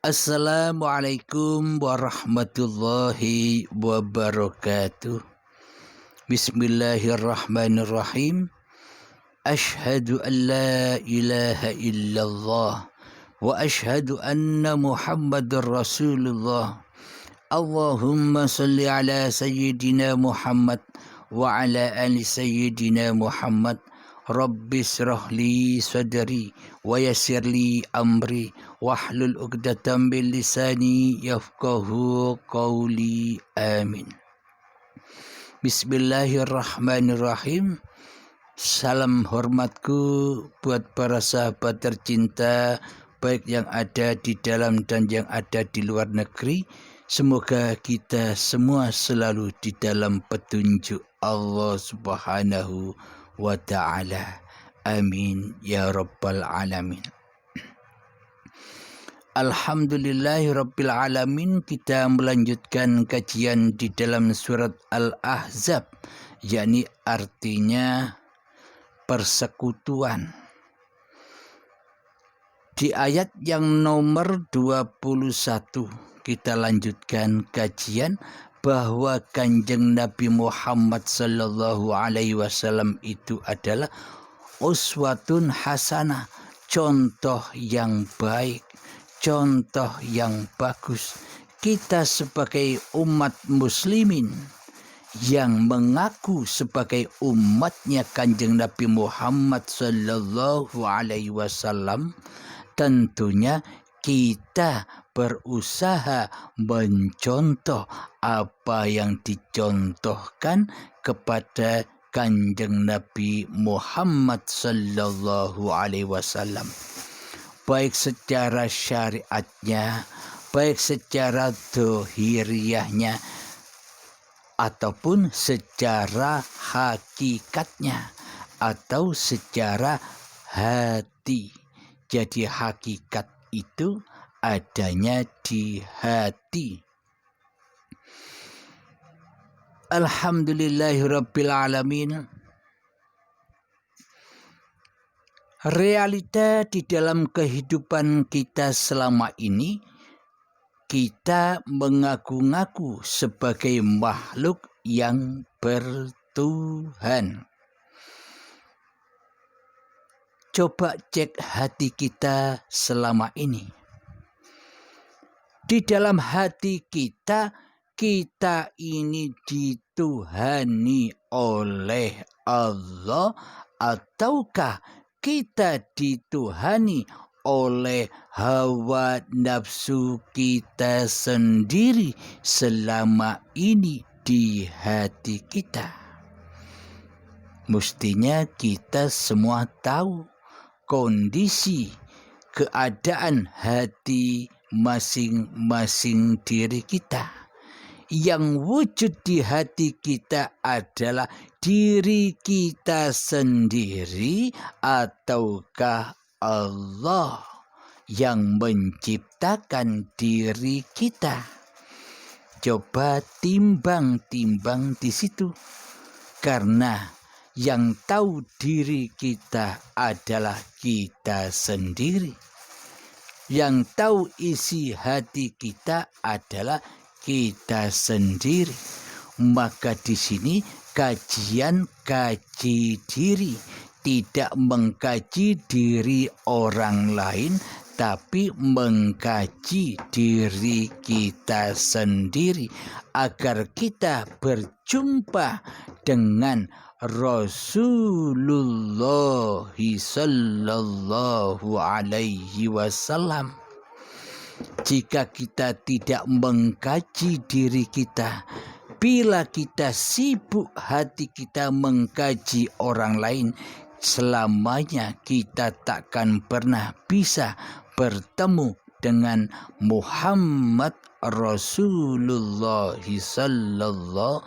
Assalamualaikum warahmatullahi wabarakatuh. Bismillahirrahmanirrahim. Ashhadu an la ilaha illallah wa ashhadu anna Muhammadar Rasulullah. Allahumma salli ala sayyidina Muhammad wa ala ali sayyidina Muhammad. Rabbi syrah li sadri wa yassir li amri wahlul 'uqdatam min lisani yafqahu qawli. Amin. Bismillahirrahmanirrahim. Salam hormatku buat para sahabat tercinta, baik yang ada di dalam dan yang ada di luar negeri. Semoga kita semua selalu di dalam petunjuk Allah Subhanahu wa ta'ala. Amin ya rabbal alamin. Alhamdulillahi rabbil alamin. Kita melanjutkan kajian di dalam surat Al-Ahzab, yakni artinya persekutuan. Di ayat yang nomor 21 kita lanjutkan kajian bahwa Kanjeng Nabi Muhammad sallallahu alaihi wasallam itu adalah uswatun hasanah, contoh yang baik, contoh yang bagus. Kita sebagai umat muslimin yang mengaku sebagai umatnya Kanjeng Nabi Muhammad sallallahu alaihi wasallam, tentunya kita berusaha mencontoh apa yang dicontohkan kepada Kanjeng Nabi Muhammad sallallahu alaihi wasallam, baik secara syariatnya, baik secara dohiriyahnya, ataupun secara hakikatnya, atau secara hati. Jadi hakikat itu adanya di hati. Alhamdulillahirabbil alamin. Realita di dalam kehidupan kita selama ini, kita mengaku-ngaku sebagai makhluk yang bertuhan. Coba cek hati kita selama ini. Di dalam hati kita, kita ini dituhani oleh Allah, ataukah kita dituhani oleh hawa nafsu kita sendiri selama ini di hati kita? Mestinya kita semua tahu kondisi keadaan hati masing-masing diri kita. Yang wujud di hati kita adalah diri kita sendiri, ataukah Allah yang menciptakan diri kita? Coba timbang-timbang di situ. Karena yang tahu diri kita adalah kita sendiri. Yang tahu isi hati kita adalah kita sendiri. Maka di sini kajian kaji diri, tidak mengkaji diri orang lain, tapi mengkaji diri kita sendiri agar kita berjumpa dengan Rasulullah sallallahu alaihi wasallam. Jika kita tidak mengkaji diri kita, bila kita sibuk hati kita mengkaji orang lain, selamanya kita takkan pernah bisa bertemu dengan Muhammad Rasulullah sallallahu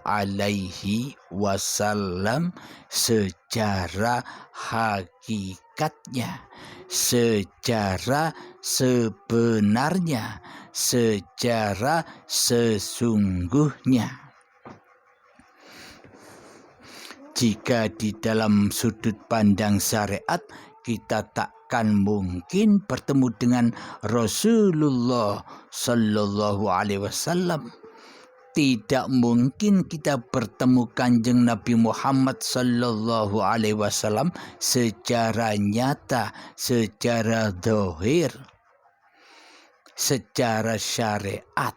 alaihi wasallam secara hakikatnya, secara sebenarnya, secara sesungguhnya. Jika di dalam sudut pandang syariat kita tak akan mungkin bertemu dengan Rasulullah Sallallahu Alaihi Wasallam. Tidak mungkin kita bertemu Kanjeng Nabi Muhammad Sallallahu Alaihi Wasallam secara nyata, secara zahir, secara syariat.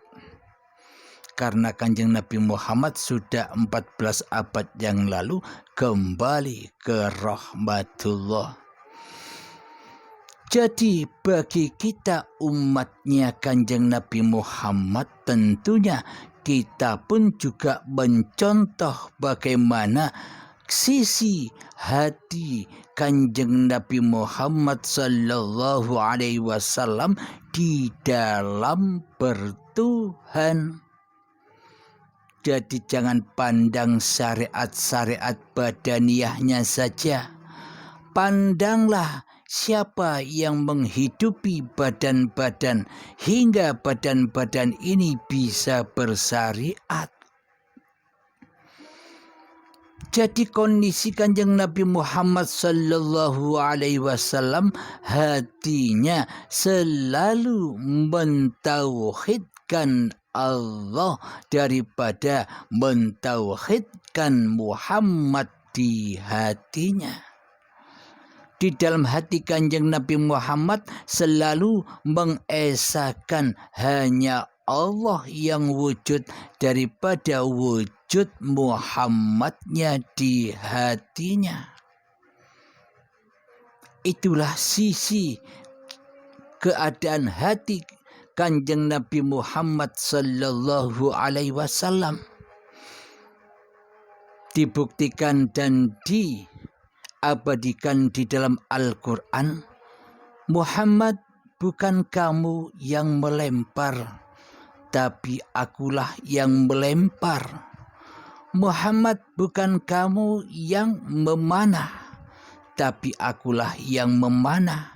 Karena Kanjeng Nabi Muhammad sudah 14 abad yang lalu kembali ke rahmatullah. Jadi bagi kita umatnya Kanjeng Nabi Muhammad, tentunya kita pun juga mencontoh bagaimana sisi hati Kanjeng Nabi Muhammad Sallallahu Alaihi Wasallam di dalam bertuhan. Jadi jangan pandang syariat-syariat badaniyahnya saja. Pandanglah siapa yang menghidupi badan-badan hingga badan-badan ini bisa bersyariat. Jadi kondisi Kanjeng Nabi Muhammad Sallallahu Alaihi Wasallam hatinya selalu mentauhidkan Allah daripada mentauhidkan Muhammad di hatinya. Di dalam hati Kanjeng Nabi Muhammad selalu mengesahkan hanya Allah yang wujud daripada wujud Muhammadnya di hatinya. Itulah sisi keadaan hati Kanjeng Nabi Muhammad Sallallahu Alaihi Wasallam. Dibuktikan dan diabadikan di dalam Al-Quran. Muhammad, bukan kamu yang melempar, tapi akulah yang melempar. Muhammad, bukan kamu yang memanah, tapi akulah yang memanah.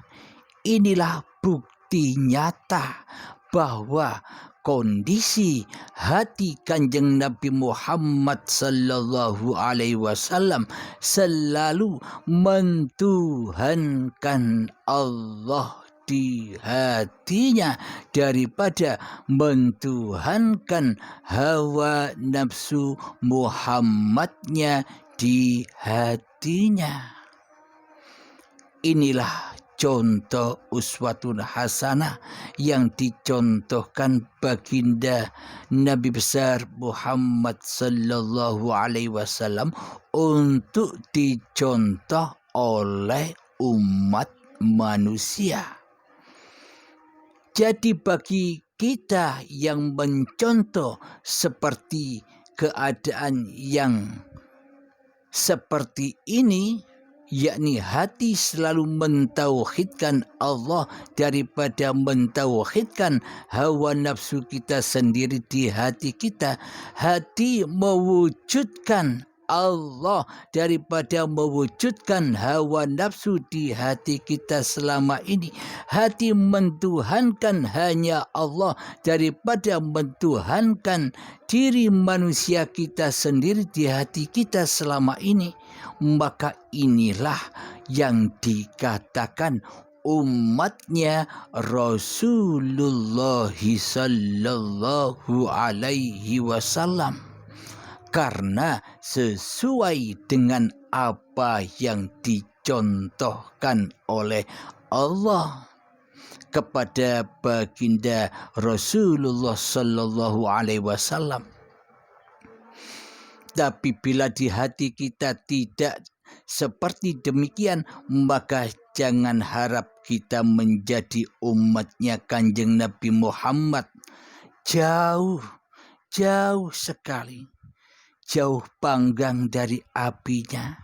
Inilah bukti nyata bahwa kondisi hati Kanjeng Nabi Muhammad Sallallahu Alaihi Wasallam selalu mentuhankan Allah di hatinya daripada mentuhankan hawa nafsu Muhammadnya di hatinya. Inilah contoh uswatun hasanah yang dicontohkan baginda Nabi besar Muhammad Sallallahu Alaihi Wasallam untuk dicontoh oleh umat manusia. Jadi bagi kita yang mencontoh seperti keadaan yang seperti ini, yakni hati selalu mentauhidkan Allah daripada mentauhidkan hawa nafsu kita sendiri di hati kita. Hati mewujudkan Allah daripada mewujudkan hawa nafsu di hati kita selama ini. Hati mentuhankan hanya Allah daripada mentuhankan diri manusia kita sendiri di hati kita selama ini. Maka inilah yang dikatakan umatnya Rasulullah Sallallahu Alaihi Wasallam, karena sesuai dengan apa yang dicontohkan oleh Allah kepada baginda Rasulullah Sallallahu Alaihi Wasallam. Tapi bila di hati kita tidak seperti demikian, maka jangan harap kita menjadi umatnya Kanjeng Nabi Muhammad. Jauh sekali, jauh panggang dari apinya.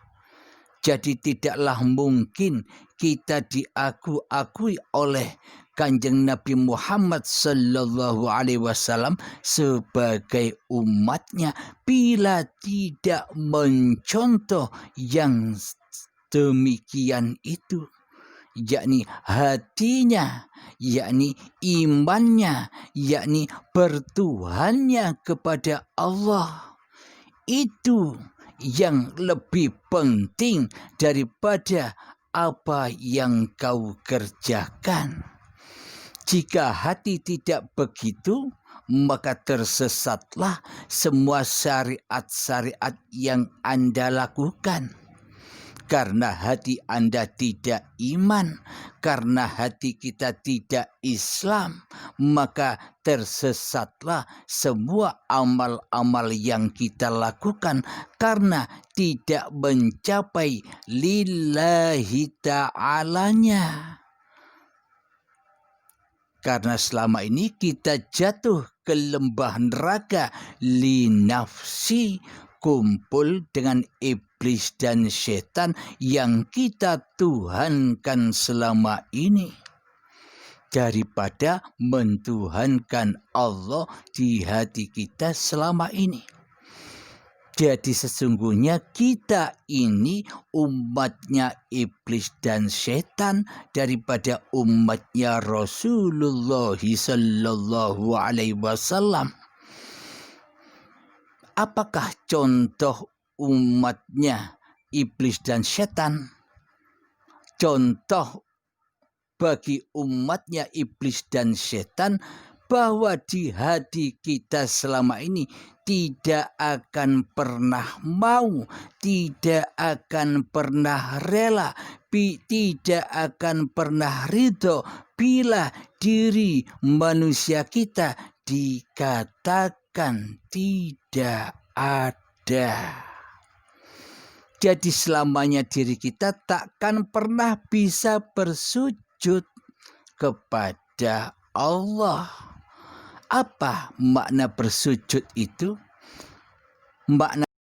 Jadi tidaklah mungkin kita diakui oleh Kanjeng Nabi Muhammad Sallallahu Alaihi Wasallam sebagai umatnya bila tidak mencontoh yang demikian itu, yakni hatinya, yakni imannya, yakni bertuhannya kepada Allah. Itu yang lebih penting daripada apa yang kau kerjakan. Jika hati tidak begitu, maka tersesatlah semua syariat-syariat yang Anda lakukan. Karena hati Anda tidak iman, karena hati kita tidak Islam, maka tersesatlah semua amal-amal yang kita lakukan karena tidak mencapai lillahi ta'alanya. Karena selama ini kita jatuh ke lembah neraka linafsi, kumpul dengan iblis dan setan yang kita tuhankan selama ini, daripada mentuhankan Allah di hati kita selama ini. Jadi sesungguhnya kita ini umatnya iblis dan setan daripada umatnya Rasulullah sallallahu alaihi wasallam. Apakah contoh umatnya iblis dan setan? Contoh bagi umatnya iblis dan setan bahwa di hati kita selama ini tidak akan pernah mau, tidak akan pernah rela, tidak akan pernah ridho bila diri manusia kita dikatakan tidak ada. Jadi selamanya diri kita takkan pernah bisa bersujud kepada Allah. Apa makna bersujud itu? Makna